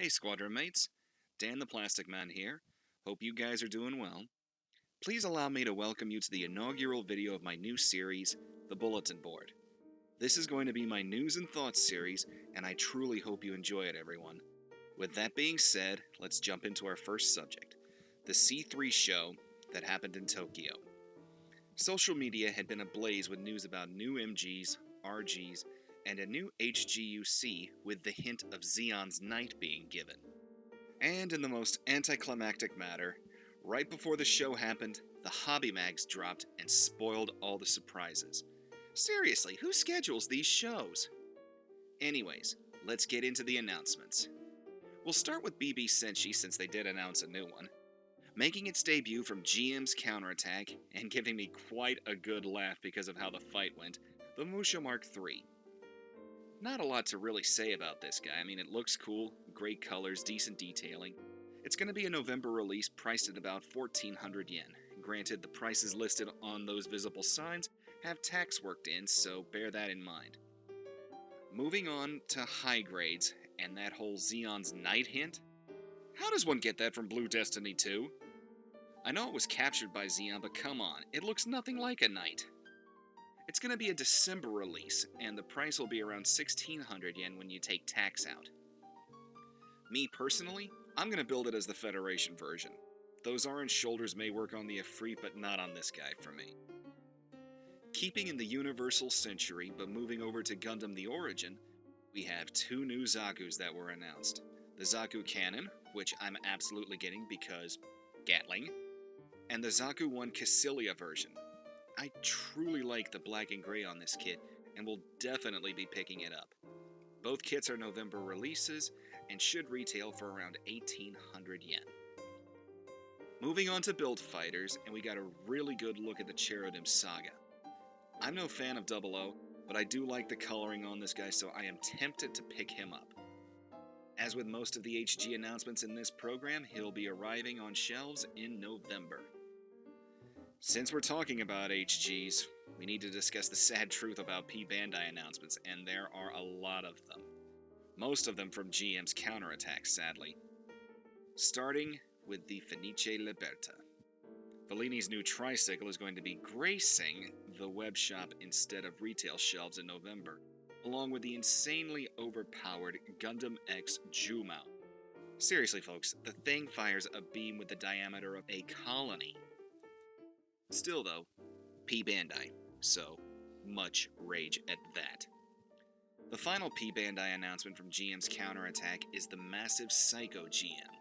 Hey Squadron Mates, Dan the Plastic Man here. Hope you guys are doing well. Please allow me to welcome you to the inaugural video of my new series, the Bulletin Board. This is going to be my news and thoughts series, and I truly hope you enjoy it, everyone. With that being said, let's jump into our first subject, the C3 show that happened in Tokyo. Social media had been ablaze with news about new MGs, RGs, and a new HGUC with the hint of Xeon's Night being given. And in the most anticlimactic matter, right before the show happened, the hobby mags dropped and spoiled all the surprises. Seriously, who schedules these shows? Anyways, let's get into the announcements. We'll start with BB Senshi since they did announce a new one. Making its debut from GM's Counterattack, and giving me quite a good laugh because of how the fight went, the Musha Mark III. Not a lot to really say about this guy. I mean, it looks cool, great colors, decent detailing. It's going to be a November release priced at about 1,400 yen. Granted, the prices listed on those visible signs have tax worked in, so bear that in mind. Moving on to high grades, and that whole Xeon's Night hint? How does one get that from Blue Destiny 2? I know it was captured by Xeon, but come on, it looks nothing like a knight. It's going to be a December release, and the price will be around 1,600 yen when you take tax out. Me personally, I'm going to build it as the Federation version. Those orange shoulders may work on the Ifrit, but not on this guy for me. Keeping in the Universal Century, but moving over to Gundam The Origin, we have two new Zakus that were announced. The Zaku Cannon, which I'm absolutely getting because Gatling, and the Zaku 1 Cassilia version. I truly like the black and gray on this kit, and will definitely be picking it up. Both kits are November releases, and should retail for around 1,800 yen. Moving on to Build Fighters, and we got a really good look at the Cherudim Saga. I'm no fan of 00, but I do like the coloring on this guy, so I am tempted to pick him up. As with most of the HG announcements in this program, he'll be arriving on shelves in November. Since we're talking about HGs, we need to discuss the sad truth about P Bandai announcements, and there are a lot of them. Most of them from GM's Counterattack, sadly. Starting with the Fenice Liberta. Fellini's new tricycle is going to be gracing the web shop instead of retail shelves in November, along with the insanely overpowered Gundam X Jumao. Seriously folks, the thing fires a beam with the diameter of a colony. Still though, P Bandai, so much rage at that. The final P Bandai announcement from GM's Counterattack is the massive Psycho GM.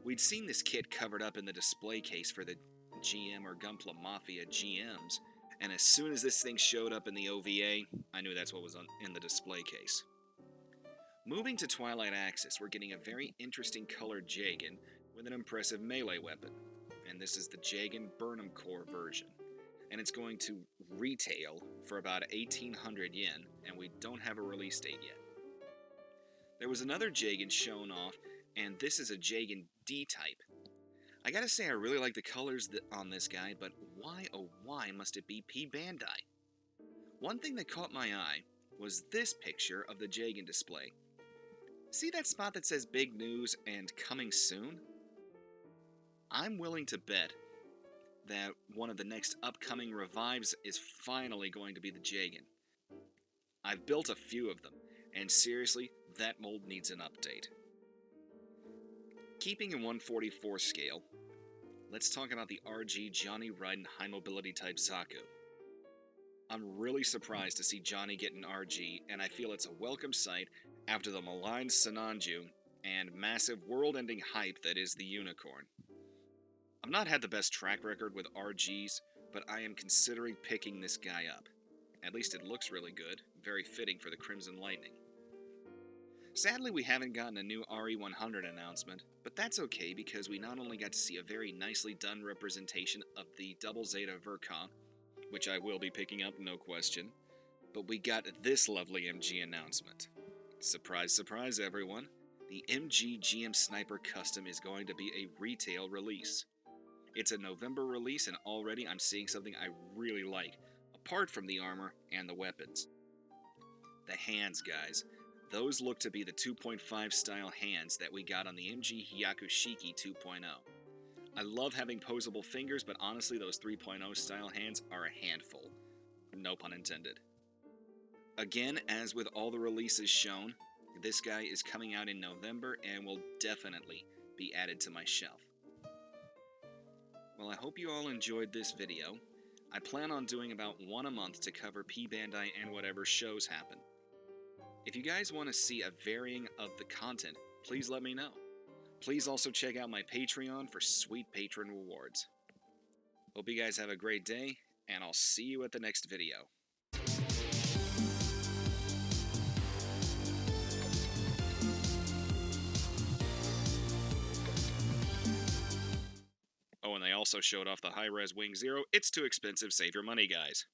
We'd seen this kit covered up in the display case for the GM or Gunpla Mafia GMs, and as soon as this thing showed up in the OVA, I knew that's what was in the display case. Moving to Twilight Axis, we're getting a very interesting colored Jagan with an impressive melee weapon. And this is the Jagan Burnham Core version. And it's going to retail for about 1,800 yen, and we don't have a release date yet. There was another Jagan shown off, and this is a Jagan D-type. I gotta say I really like the colors on this guy, but why oh why must it be P Bandai? One thing that caught my eye was this picture of the Jagan display. See that spot that says Big News and Coming Soon? I'm willing to bet that one of the next upcoming revives is finally going to be the Jagan. I've built a few of them, and seriously, that mold needs an update. Keeping in 144 scale, let's talk about the RG Johnny Raiden High Mobility Type Zaku. I'm really surprised to see Johnny get an RG, and I feel it's a welcome sight after the maligned Sananju and massive world-ending hype that is the Unicorn. I've not had the best track record with RGs, but I am considering picking this guy up. At least it looks really good, very fitting for the Crimson Lightning. Sadly, we haven't gotten a new RE100 announcement, but that's okay because we not only got to see a very nicely done representation of the Double Zeta Verkon, which I will be picking up, no question, but we got this lovely MG announcement. Surprise, surprise everyone, the MG GM Sniper Custom is going to be a retail release. It's a November release, and already I'm seeing something I really like, apart from the armor and the weapons. The hands, guys. Those look to be the 2.5 style hands that we got on the MG Hyakushiki 2.0. I love having posable fingers, but honestly those 3.0 style hands are a handful. No pun intended. Again, as with all the releases shown, this guy is coming out in November and will definitely be added to my shelf. Well, I hope you all enjoyed this video. I plan on doing about one a month to cover P-Bandai and whatever shows happen. If you guys want to see a varying of the content, please let me know. Please also check out my Patreon for sweet patron rewards. Hope you guys have a great day, and I'll see you at the next video. Oh, and they also showed off the high-res Wing Zero. It's too expensive, save your money, guys.